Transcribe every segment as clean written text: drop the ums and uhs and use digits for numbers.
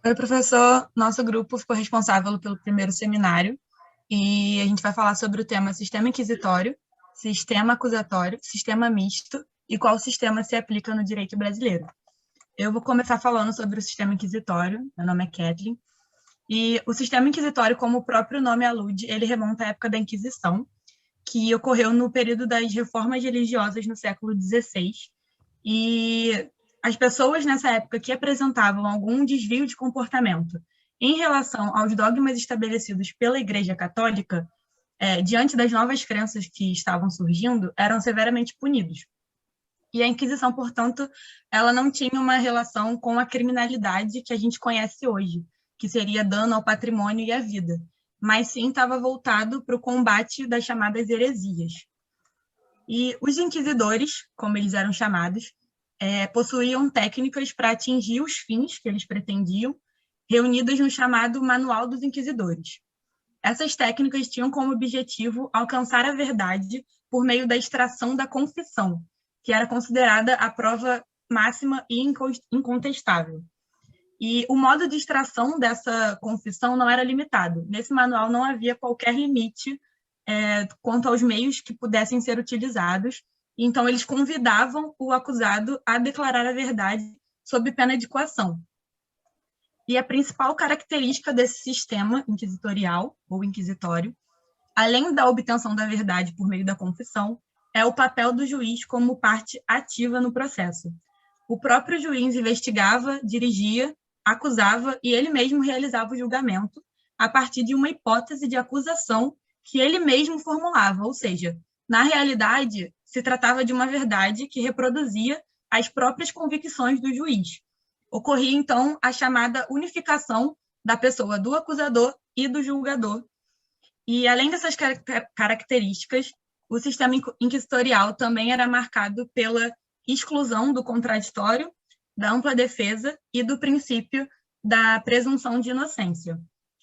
Oi, professor. Nosso grupo ficou responsável pelo primeiro seminário e a gente vai falar sobre o tema sistema inquisitório, sistema acusatório, sistema misto e qual sistema se aplica no direito brasileiro. Eu vou começar falando sobre o sistema inquisitório. Meu nome é Kathleen. E o sistema inquisitório, como o próprio nome alude, ele remonta à época da Inquisição, que ocorreu no período das reformas religiosas no século XVI. E as pessoas nessa época que apresentavam algum desvio de comportamento em relação aos dogmas estabelecidos pela Igreja Católica, diante das novas crenças que estavam surgindo, eram severamente punidos. E a Inquisição, portanto, ela não tinha uma relação com a criminalidade que a gente conhece hoje, que seria dano ao patrimônio e à vida, mas sim estava voltado para o combate das chamadas heresias. E os inquisidores, como eles eram chamados, possuíam técnicas para atingir os fins que eles pretendiam, reunidas no chamado Manual dos Inquisidores. Essas técnicas tinham como objetivo alcançar a verdade por meio da extração da confissão, que era considerada a prova máxima e incontestável. E o modo de extração dessa confissão não era limitado. Nesse manual não havia qualquer limite quanto aos meios que pudessem ser utilizados. Então, eles convidavam o acusado a declarar a verdade sob pena de coação. E a principal característica desse sistema inquisitorial, ou inquisitório, além da obtenção da verdade por meio da confissão, é o papel do juiz como parte ativa no processo. O próprio juiz investigava, dirigia, acusava e ele mesmo realizava o julgamento a partir de uma hipótese de acusação que ele mesmo formulava, ou seja, na realidade, se tratava de uma verdade que reproduzia as próprias convicções do juiz. Ocorria, então, a chamada unificação da pessoa do acusador e do julgador. E, além dessas características, o sistema inquisitorial também era marcado pela exclusão do contraditório, da ampla defesa e do princípio da presunção de inocência.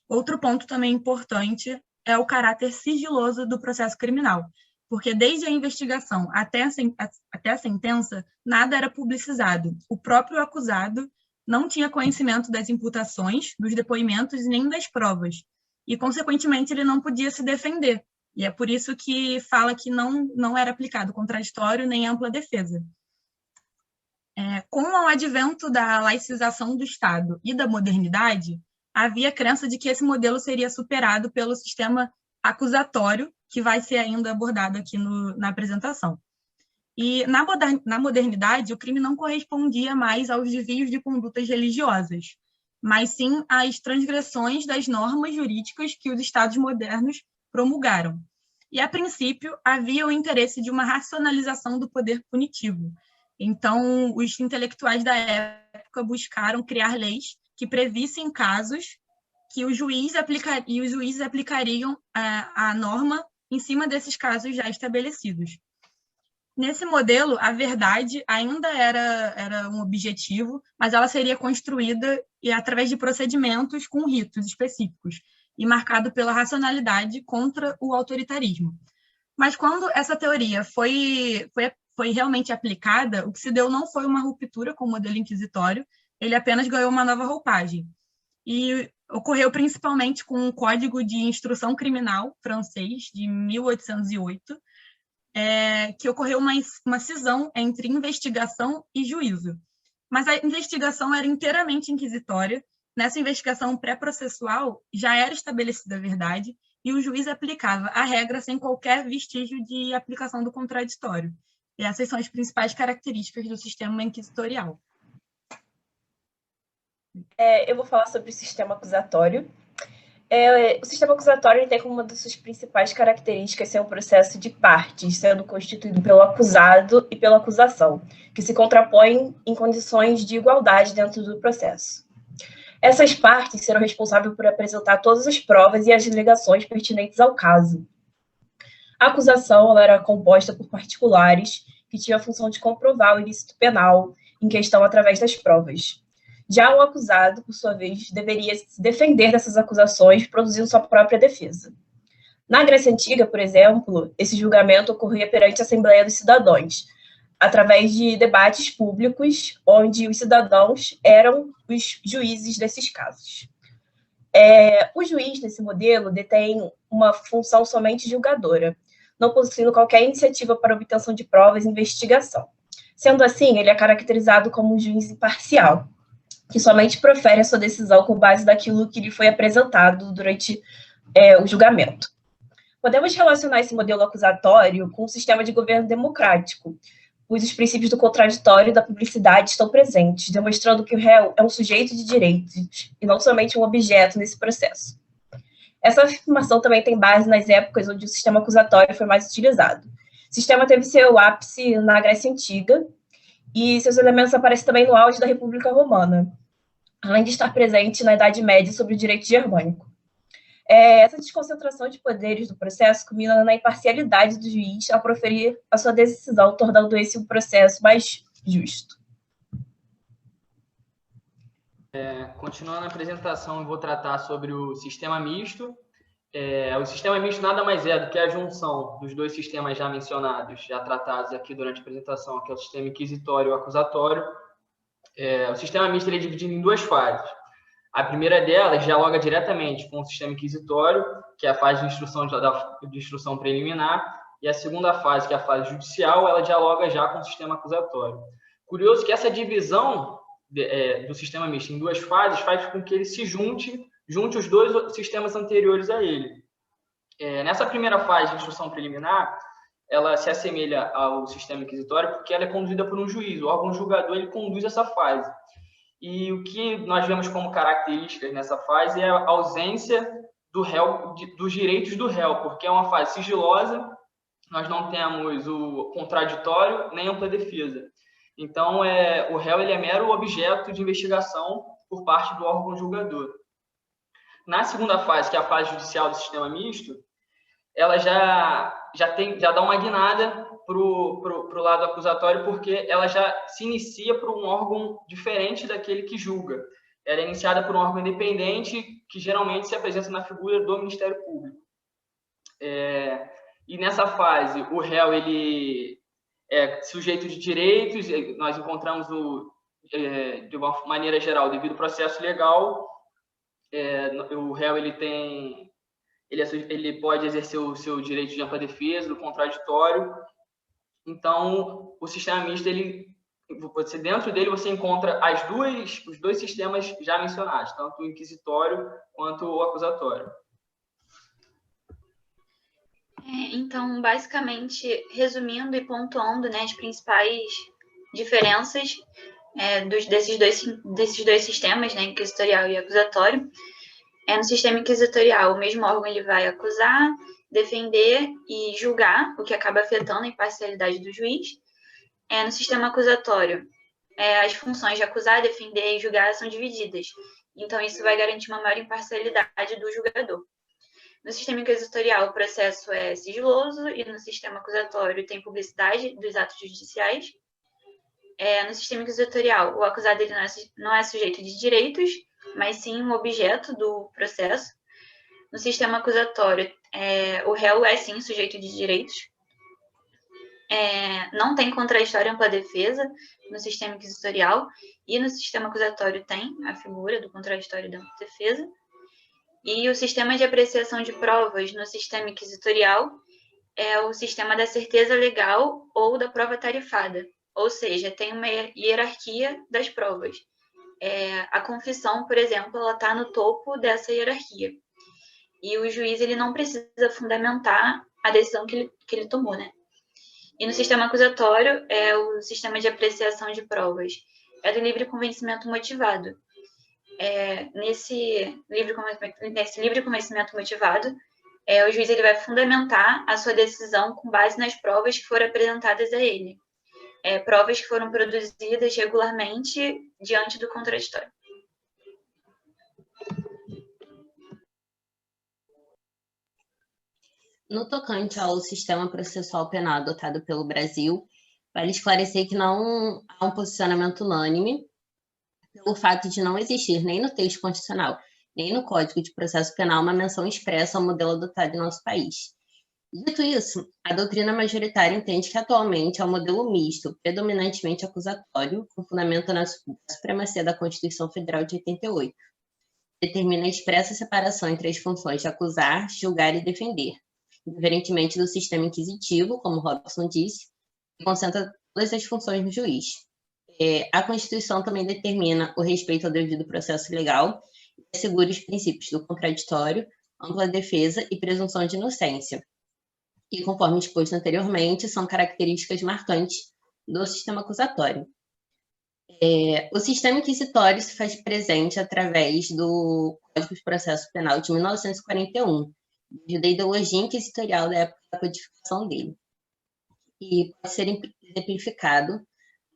Outro ponto também importante é o caráter sigiloso do processo criminal, porque desde a investigação até a sentença, nada era publicizado. O próprio acusado não tinha conhecimento das imputações, dos depoimentos e nem das provas. E, consequentemente, ele não podia se defender. E é por isso que fala que não era aplicado contraditório nem ampla defesa. Com o advento da laicização do Estado e da modernidade, havia a crença de que esse modelo seria superado pelo sistema acusatório, que vai ser ainda abordado aqui na apresentação. E na modernidade, o crime não correspondia mais aos desvios de condutas religiosas, mas sim às transgressões das normas jurídicas que os estados modernos promulgaram. E, a princípio, havia o interesse de uma racionalização do poder punitivo. Então, os intelectuais da época buscaram criar leis que previssem casos que os juízes aplicariam a norma em cima desses casos já estabelecidos. Nesse modelo, a verdade ainda era um objetivo, mas ela seria construída através de procedimentos com ritos específicos e marcado pela racionalidade contra o autoritarismo. Mas quando essa teoria foi realmente aplicada, o que se deu não foi uma ruptura com o modelo inquisitório, ele apenas ganhou uma nova roupagem. E ocorreu principalmente com o Código de Instrução Criminal francês, de 1808, que ocorreu uma cisão entre investigação e juízo. Mas a investigação era inteiramente inquisitória. Nessa investigação pré-processual, já era estabelecida a verdade e o juiz aplicava a regra sem qualquer vestígio de aplicação do contraditório. E essas são as principais características do sistema inquisitorial. Eu vou falar sobre o sistema acusatório. O sistema acusatório tem como uma das suas principais características ser um processo de partes, sendo constituído pelo acusado e pela acusação, que se contrapõem em condições de igualdade dentro do processo. Essas partes serão responsáveis por apresentar todas as provas e as alegações pertinentes ao caso. A acusação ela era composta por particulares que tinham a função de comprovar o ilícito penal em questão através das provas. Já o acusado, por sua vez, deveria se defender dessas acusações, produzindo sua própria defesa. Na Grécia Antiga, por exemplo, esse julgamento ocorria perante a Assembleia dos Cidadãos. através de debates públicos, onde os cidadãos eram os juízes desses casos. O juiz, nesse modelo, detém uma função somente julgadora, não possuindo qualquer iniciativa para obtenção de provas e investigação. Sendo assim, ele é caracterizado como um juiz imparcial, que somente profere a sua decisão com base naquilo que lhe foi apresentado durante o julgamento. Podemos relacionar esse modelo acusatório com um sistema de governo democrático, pois os princípios do contraditório e da publicidade estão presentes, demonstrando que o réu é um sujeito de direitos e não somente um objeto nesse processo. Essa afirmação também tem base nas épocas onde o sistema acusatório foi mais utilizado. O sistema teve seu ápice na Grécia Antiga e seus elementos aparecem também no auge da República Romana, além de estar presente na Idade Média sobre o direito germânico. Essa desconcentração de poderes do processo culmina na imparcialidade do juiz ao proferir a sua decisão, tornando esse um processo mais justo. Continuando a apresentação, eu vou tratar sobre o sistema misto. O sistema misto nada mais é do que a junção dos dois sistemas já mencionados, já tratados aqui durante a apresentação, que é o sistema inquisitório e o acusatório. O sistema misto ele é dividido em duas fases. A primeira delas dialoga diretamente com o sistema inquisitório, que é a fase de instrução preliminar, e a segunda fase, que é a fase judicial, ela dialoga já com o sistema acusatório. Curioso que essa divisão do sistema misto em duas fases faz com que ele se junte os dois sistemas anteriores a ele. Nessa primeira fase de instrução preliminar, ela se assemelha ao sistema inquisitório porque ela é conduzida por um juiz. O órgão julgador ele conduz essa fase. E o que nós vemos como características nessa fase é a ausência do réu, dos direitos do réu, porque é uma fase sigilosa, nós não temos o contraditório nem ampla defesa. Então, o réu ele é mero objeto de investigação por parte do órgão julgador. Na segunda fase, que é a fase judicial do sistema misto, ela já dá uma guinada para o lado acusatório, porque ela já se inicia por um órgão diferente daquele que julga. Ela é iniciada por um órgão independente, que geralmente se apresenta na figura do Ministério Público. E nessa fase, o réu ele é sujeito de direitos, nós encontramos, de uma maneira geral, devido ao processo legal, o réu ele pode exercer o seu direito de ampla defesa, do contraditório. Então, o sistema misto, dentro dele você encontra os dois sistemas já mencionados, tanto o inquisitório quanto o acusatório. Então, basicamente, resumindo e pontuando, né, as principais diferenças desses dois sistemas, né, inquisitorial e acusatório. No sistema inquisitorial, o mesmo órgão ele vai acusar, defender e julgar, o que acaba afetando a imparcialidade do juiz. No sistema acusatório, as funções de acusar, defender e julgar são divididas. Então, isso vai garantir uma maior imparcialidade do julgador. No sistema inquisitorial, o processo é sigiloso e no sistema acusatório tem publicidade dos atos judiciais. No sistema inquisitorial, o acusado ele não é sujeito de direitos, mas sim um objeto do processo. No sistema acusatório, o réu é sim sujeito de direitos. Não tem contraditório ampla defesa no sistema inquisitorial, e no sistema acusatório tem a figura do contraditório da ampla defesa. E o sistema de apreciação de provas no sistema inquisitorial é o sistema da certeza legal ou da prova tarifada, ou seja, tem uma hierarquia das provas. A confissão, por exemplo, ela está no topo dessa hierarquia. E o juiz ele não precisa fundamentar a decisão que ele tomou, né? E no sistema acusatório, o sistema de apreciação de provas é do livre convencimento motivado. Nesse livre convencimento motivado, o juiz ele vai fundamentar a sua decisão com base nas provas que foram apresentadas a ele. Provas que foram produzidas regularmente diante do contraditório. No tocante ao sistema processual penal adotado pelo Brasil, vale esclarecer que não há um posicionamento unânime pelo fato de não existir nem no texto constitucional, nem no Código de Processo Penal uma menção expressa ao modelo adotado em nosso país. Dito isso, a doutrina majoritária entende que atualmente é um modelo misto, predominantemente acusatório, com fundamento na supremacia da Constituição Federal de 88. Determina a expressa separação entre as funções de acusar, julgar e defender, diferentemente do sistema inquisitivo, como Robson disse, que concentra todas as funções no juiz. A Constituição também determina o respeito ao devido processo legal e assegura os princípios do contraditório, ampla defesa e presunção de inocência. E, conforme exposto anteriormente, são características marcantes do sistema acusatório. O sistema inquisitório se faz presente através do Código de Processo Penal de 1941, devido à ideologia inquisitorial da época da codificação dele. E pode ser exemplificado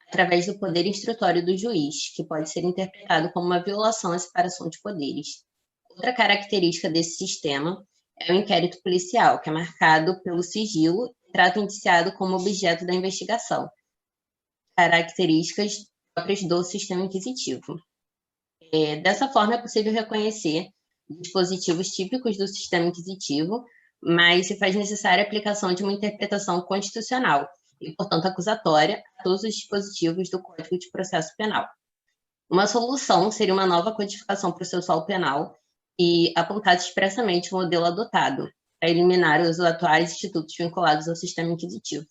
através do poder instrutório do juiz, que pode ser interpretado como uma violação à separação de poderes. Outra característica desse sistema é o inquérito policial, que é marcado pelo sigilo e trata o indiciado como objeto da investigação. Características próprias do sistema inquisitivo. Dessa forma, é possível reconhecer dispositivos típicos do sistema inquisitivo, mas se faz necessária a aplicação de uma interpretação constitucional e, portanto, acusatória a todos os dispositivos do Código de Processo Penal. Uma solução seria uma nova codificação processual penal e apontar expressamente o modelo adotado para eliminar os atuais institutos vinculados ao sistema inquisitivo.